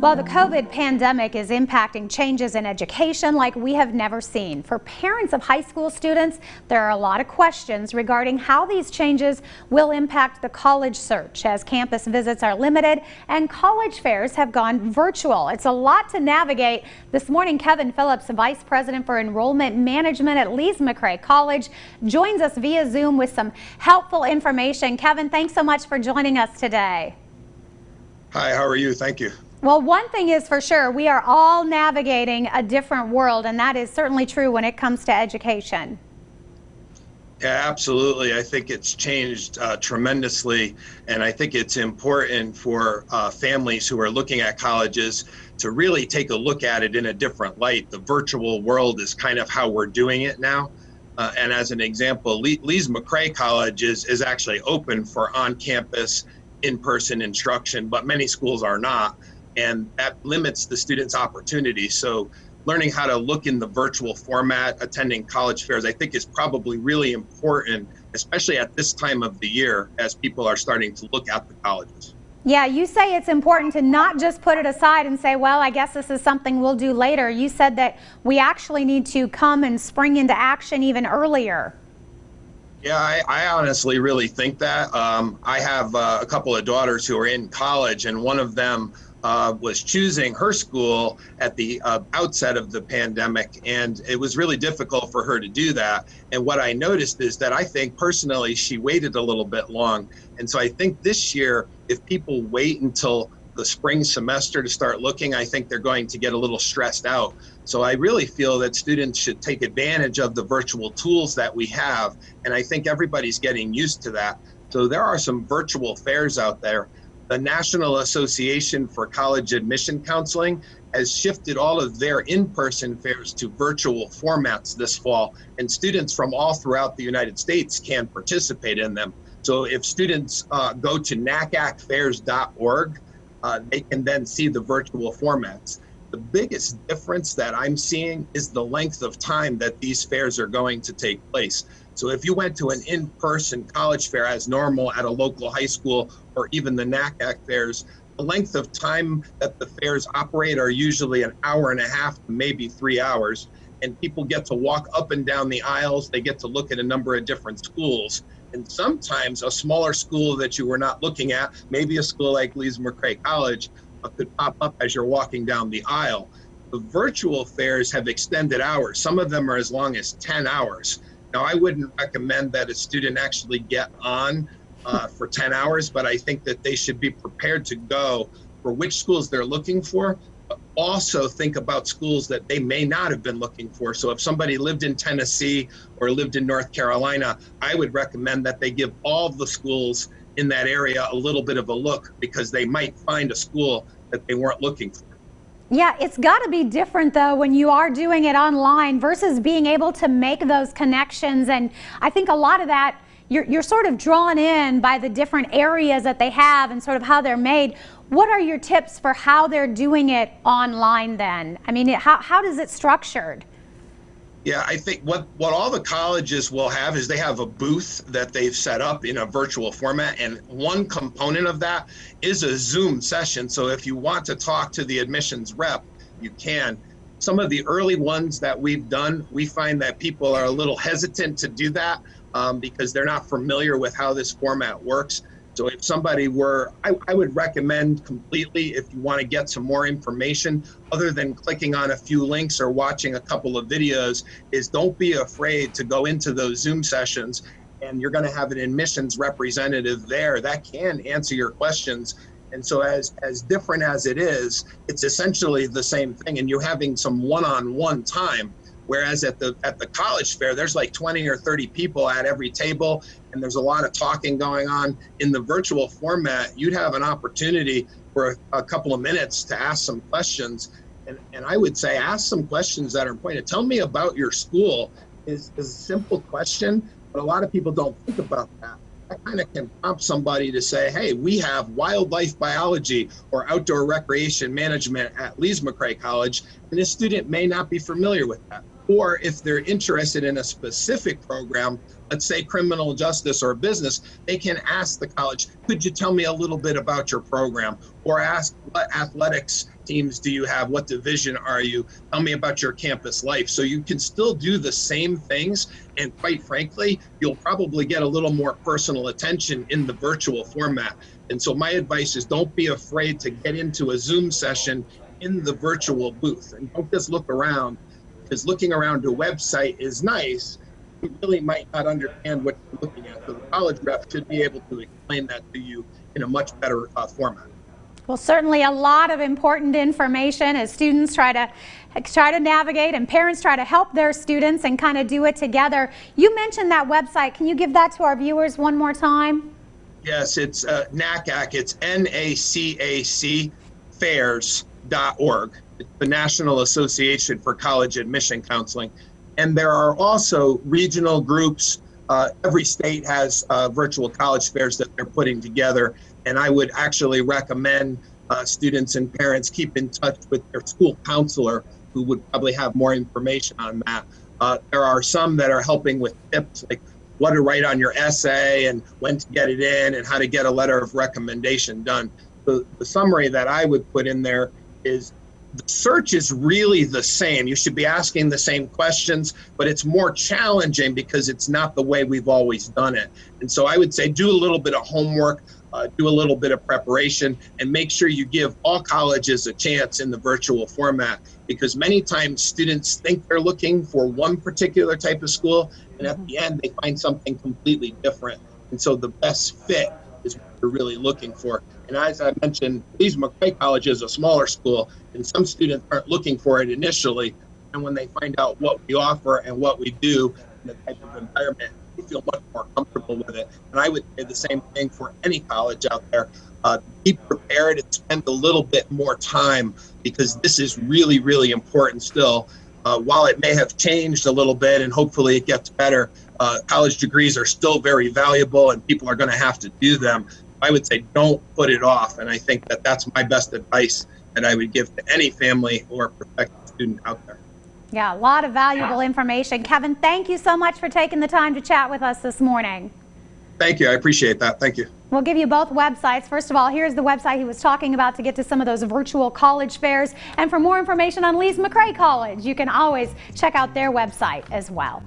Well, the COVID pandemic is impacting changes in education like we have never seen. For parents of high school students, there are a lot of questions regarding how these changes will impact the college search as campus visits are limited and college fairs have gone virtual. It's a lot to navigate. This morning, Kevin Phillips, Vice President for Enrollment Management at Lees-McRae College, joins us via Zoom with some helpful information. Kevin, thanks so much for joining us today. Hi, how are you? Thank you. Well, one thing is for sure, we are all navigating a different world, and that is certainly true when it comes to education. Yeah, absolutely. I think it's changed tremendously, and I think it's important for families who are looking at colleges to really take a look at it in a different light. The virtual world is kind of how we're doing it now. And as an example, Lees-McRae College is actually open for on-campus, in-person instruction, but many schools are not. And that limits the students' opportunities. So learning how to look in the virtual format, attending college fairs, I think is probably really important, especially at this time of the year as people are starting to look at the colleges. Yeah, you say it's important to not just put it aside and say, well, I guess this is something we'll do later. You said that we actually need to come and spring into action even earlier. Yeah, I honestly really think that. I have a couple of daughters who are in college, and one of them was choosing her school at the outset of the pandemic, and it was really difficult for her to do that. And what I noticed is that I think personally she waited a little bit long. And so I think this year, if people wait until the spring semester to start looking, I think they're going to get a little stressed out. So I really feel that students should take advantage of the virtual tools that we have. And I think everybody's getting used to that. So there are some virtual fairs out there. The National Association for College Admission Counseling has shifted all of their in-person fairs to virtual formats this fall, and students from all throughout the United States can participate in them. So if students go to nacacfairs.org, they can then see the virtual formats. The biggest difference that I'm seeing is the length of time that these fairs are going to take place. So if you went to an in-person college fair as normal at a local high school or even the NACAC fairs, the length of time that the fairs operate are usually an hour and a half to maybe 3 hours. And people get to walk up and down the aisles. They get to look at a number of different schools. And sometimes a smaller school that you were not looking at, maybe a school like Lees-McRae College, could pop up as you're walking down the aisle. The virtual fairs have extended hours. Some of them are as long as 10 hours. Now, I wouldn't recommend that a student actually get on for 10 hours, but I think that they should be prepared to go for which schools they're looking for, but also think about schools that they may not have been looking for. So if somebody lived in Tennessee or lived in North Carolina, I would recommend that they give all the schools in that area a little bit of a look, because they might find a school that they weren't looking for. Yeah, it's got to be different, though, when you are doing it online versus being able to make those connections. And I think a lot of that, you're sort of drawn in by the different areas that they have and sort of how they're made. What are your tips for how they're doing it online then? I mean, how does it structured? Yeah, I think what all the colleges will have is they have a booth that they've set up in a virtual format, and one component of that is a Zoom session. So if you want to talk to the admissions rep, you can. Some of the early ones that we've done, we find that people are a little hesitant to do that because they're not familiar with how this format works. So if somebody were, I would recommend completely, if you want to get some more information, other than clicking on a few links or watching a couple of videos, is don't be afraid to go into those Zoom sessions, and you're going to have an admissions representative there that can answer your questions. And so as different as it is, it's essentially the same thing, and you're having some one-on-one time. Whereas at the college fair, there's like 20 or 30 people at every table, and there's a lot of talking going on. In the virtual format, you'd have an opportunity for a couple of minutes to ask some questions. And I would say ask some questions that are important. Tell me about your school is a simple question, but a lot of people don't think about that. That kind of can prompt somebody to say, hey, we have wildlife biology or outdoor recreation management at Lees-McRae College, and this student may not be familiar with that. Or if they're interested in a specific program let's say criminal justice or business, they can ask the college, could you tell me a little bit about your program? Or ask, what athletics teams do you have? What division are you? Tell me about your campus life. So you can still do the same things. And quite frankly, you'll probably get a little more personal attention in the virtual format. And so my advice is, don't be afraid to get into a Zoom session in the virtual booth, and don't just look around, because looking around a website is nice. You really might not understand what you're looking at. So the college rep should be able to explain that to you in a much better format. Well, certainly a lot of important information as students try to navigate and parents try to help their students and kind of do it together. You mentioned that website. Can you give that to our viewers one more time? Yes, it's NACAC. It's NACAC Fairs.org. It's the National Association for College Admission Counseling. And there are also regional groups. Every state has virtual college fairs that they're putting together. And I would actually recommend students and parents keep in touch with their school counselor, who would probably have more information on that. There are some that are helping with tips, like what to write on your essay and when to get it in and how to get a letter of recommendation done. The summary that I would put in there is, the search is really the same. You should be asking the same questions, but it's more challenging because it's not the way we've always done it. And so I would say, do a little bit of homework, do a little bit of preparation, and make sure you give all colleges a chance in the virtual format, because many times students think they're looking for one particular type of school, and at the end they find something completely different. And so the best fit is what we're really looking for. And as I mentioned, Lees-McRae College is a smaller school, and some students aren't looking for it initially. And when they find out what we offer and what we do in the type of environment, they feel much more comfortable with it. And I would say the same thing for any college out there. Be prepared and spend a little bit more time, because this is really, really important still. While it may have changed a little bit and hopefully it gets better, college degrees are still very valuable and people are going to have to do them. I would say don't put it off. And I think that that's my best advice that I would give to any family or prospective student out there. Yeah, a lot of valuable information. Kevin, thank you so much for taking the time to chat with us this morning. Thank you. I appreciate that. Thank you. We'll give you both websites. First of all, here's the website he was talking about to get to some of those virtual college fairs. And for more information on Lees-McRae College, you can always check out their website as well.